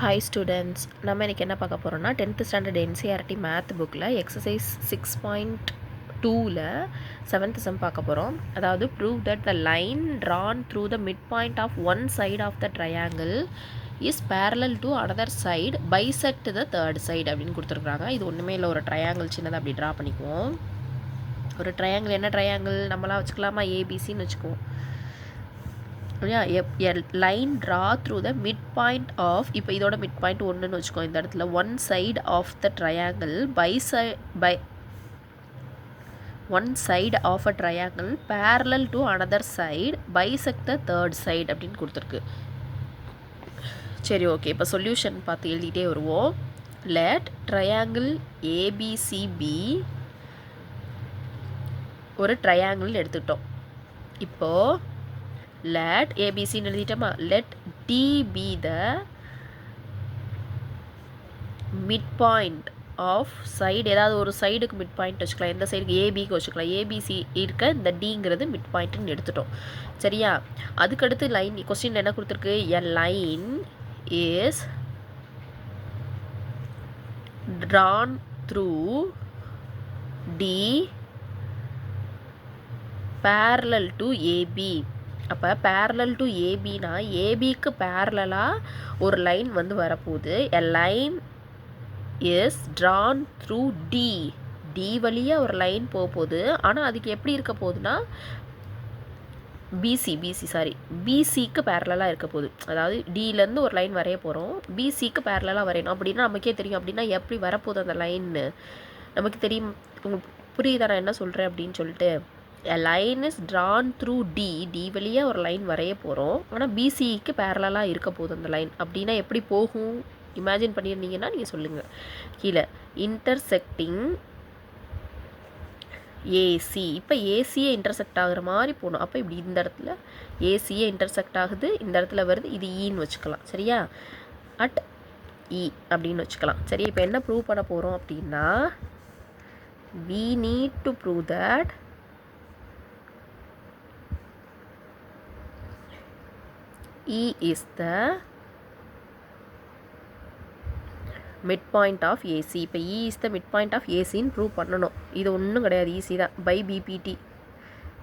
Hi students, நம்ம இன்றைக்கி என்ன பார்க்க போகிறோம்னா 10th ஸ்டாண்டர்ட் என்சிஆர்டி மேத் புக்கில் எக்ஸசைஸ் 6.2ல் 7th சம் பார்க்க போகிறோம். அதாவது prove that the line drawn through the mid point of one side of the triangle is parallel to another side bisect the third side அப்படின்னு கொடுத்துருக்குறாங்க. இது ஒன்றுமே இல்லை, ஒரு ட்ரையாங்கிள் சின்னதாக அப்படி ட்ரா பண்ணிக்குவோம். ஒரு ட்ரையாங்கிள் என்ன ட்ரையாங்கிள் நம்மளாம் வச்சுக்கலாமா, ஏபிசின்னு வச்சுக்குவோம். Line draw through the mid point of, இப்போ இதோட மிட் பாயிண்ட் ஒன்றுன்னு வச்சுக்கோ. இந்த இடத்துல one side of the triangle one side of a triangle parallel to another side bisect the third side அப்படின்னு கொடுத்துருக்கு. சரி, ஓகே. இப்போ சொல்யூஷன் பார்த்து எழுதிட்டே வருவோம். லெட் ட்ரையாங்கிள் ஏபிசிபி ஒரு ட்ரையாங்கிள் எடுத்துக்கிட்டோம். இப்போது let ஏபிசின்னு எழுதிட்டோமா, let D be the midpoint of side, ஏதாவது ஒரு சைடுக்கு மிட் பாயிண்ட் வச்சுக்கலாம். எந்த சைடுக்கு, ஏபிக்கு வச்சுக்கலாம். ஏபிசி இருக்க இந்த டிங்கிறது மிட் பாயிண்ட்னு எடுத்துட்டோம். சரியா? அதுக்கடுத்து லைன் கொஸ்டின் என்ன கொடுத்துருக்கு, a line is drawn through D parallel to AB. அப்போ பேரலல் டு ஏபினா ஏபிக்கு பேரலாக ஒரு லைன் வந்து வரப்போகுது. A line is drawn through D, D வழியாக ஒரு லைன் போகுது. ஆனால் அதுக்கு எப்படி இருக்க போகுதுன்னா பிசிக்கு பேரலாக இருக்க போகுது. அதாவது டியிலேருந்து ஒரு லைன் வரைய போகிறோம், பிசிக்கு பேரலாக வரையணும். அப்படின்னா நமக்கே தெரியும். அப்படின்னா எப்படி வரப்போகுது அந்த லைன்னு நமக்கு தெரியும். உங்களுக்கு புரியுதா நான் என்ன சொல்கிறேன் அப்படின்னு சொல்லிட்டு. A line is drawn through D, D வழியாக ஒரு லைன் வரைய போகிறோம். ஆனால் பிசிக்கு பேரலாக இருக்க போகுது அந்த லைன். அப்படின்னா எப்படி போகும் இமேஜின் பண்ணியிருந்தீங்கன்னா நீங்கள் சொல்லுங்கள் கீழே. இன்டர்செக்டிங் ஏசி, இப்போ ஏசியை இன்டர்செக்ட் ஆகிற மாதிரி போகணும். அப்போ இப்படி இந்த இடத்துல ஏசியை இன்டர்செக்ட் ஆகுது, இந்த இடத்துல வருது, இது ஈன்னு வச்சுக்கலாம். சரியா? அட் இ அப்படின்னு வச்சுக்கலாம். சரி, இப்போ என்ன ப்ரூவ் பண்ண போகிறோம் அப்படின்னா, we need to prove that E is the midpoint of AC. இப்போ E is the midpoint of ACன்னு ப்ரூவ் பண்ணணும். இது ஒன்றும் கிடையாது, ஈஸி தான். பை பிபிடி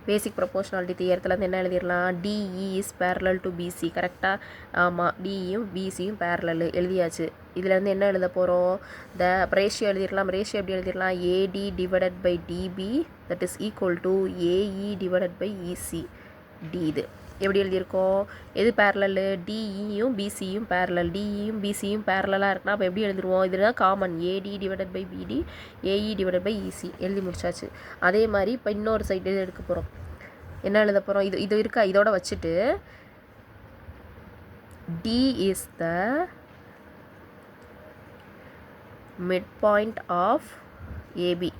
பேசிக் ப்ரொபோஷனாலிட்டி தியரத்துலேருந்து என்ன எழுதிடலாம், DE is parallel to BC. கரெக்டாக? ஆமாம், டிஇயும் பிசியும் பேரலல் எழுதியாச்சு. இதுலேருந்து என்ன எழுத போகிறோம், த ரேஷியோ எழுதிடலாம். ரேஷியோ எப்படி எழுதிடலாம், AD divided by DB that is equal to AE divided by EC D. இது எப்படி எழுதியிருக்கோம், எது பேரலல், டிஇயும் பிசியும் பேரலல். டிஇயும் பிசியும் பேரலாக இருக்குன்னா அப்போ எப்படி எழுதிருவோம், இதுதான் காமன், ஏடி டிவைடட் பை பிடி ஏஇ டிவைடட் பை இசி எழுதி முடிச்சாச்சு. அதே மாதிரி இப்போ இன்னொரு சைடு எடுக்க போகிறோம். என்ன எழுத போகிறோம், இது இருக்கா, இதோட வச்சுட்டு D is the mid point of AB.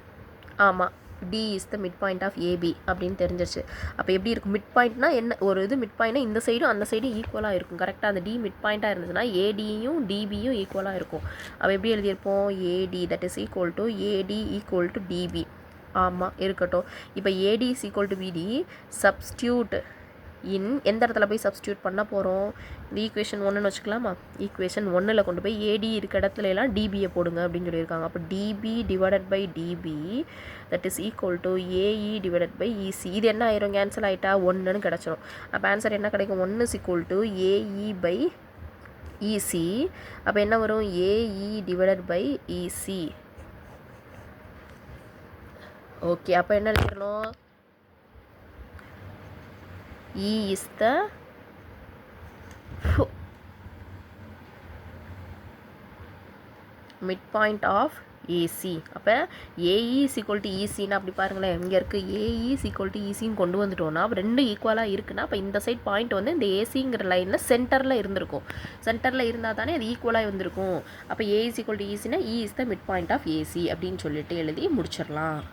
ஆமாம், D is the mid point of AB அப்படின்னு தெரிஞ்சிருச்சு. அப்போ எப்படி இருக்கும், மிட் பாயிண்ட்னா என்ன, ஒரு இது மிட் பாயிண்ட்னா இந்த சைடும் அந்த சைடும் ஈக்குவலாக இருக்கும். கரெக்டாக? அந்த டி மிட் பாயிண்ட்டாக இருந்துச்சுன்னா ஏடியும் டிபியும் ஈக்குவலாக இருக்கும். அப்போ எப்படி எழுதியிருப்போம், AD that is equal to AD equal to DB. ஆமாம், இருக்கட்டும். இப்போ AD is equal to BD substitute in, எந்த இடத்துல போய் சப்ஸ்டியூட் பண்ண போகிறோம், இந்த ஈக்குவேஷன் 1ன்னு வச்சுக்கலாமா. ஈக்குவேஷன் 1ல் கொண்டு போய் ஏடி இருக்க இடத்துல எல்லாம் டிபியை போடுங்க அப்படின்னு சொல்லியிருக்காங்க. அப்போ DB divided by DB that is equal to AE divided by EC. இது என்ன ஆயிரும், கேன்சல் ஆகிட்டா 1ன்னு கிடச்சிரும். அப்போ ஆன்சர் என்ன கிடைக்கும், 1 is equal to AE by EC. அப்போ என்ன வரும், AE divided by EC. Okay, அப்போ என்ன எழுதிடணும், E is the midpoint of AC. அப்போ AE is equal to ECன்னு அப்படி பாருங்களேன். இங்கே இருக்குது AE is equal to ECன்னு கொண்டு வந்துட்டோம்னா அப்போ ரெண்டும் ஈக்குவலாக இருக்குன்னா அப்போ இந்த சைட் பாயிண்ட் வந்து இந்த ஏசிங்கிற லைனில் சென்டரில் இருந்திருக்கும். சென்டரில் இருந்தால் தானே அது ஈக்குவலாக இருந்திருக்கும். அப்போ A is equal to ECன்னா E is the midpoint of AC அப்படின்னு சொல்லிட்டு எழுதி முடிச்சிடலாம்.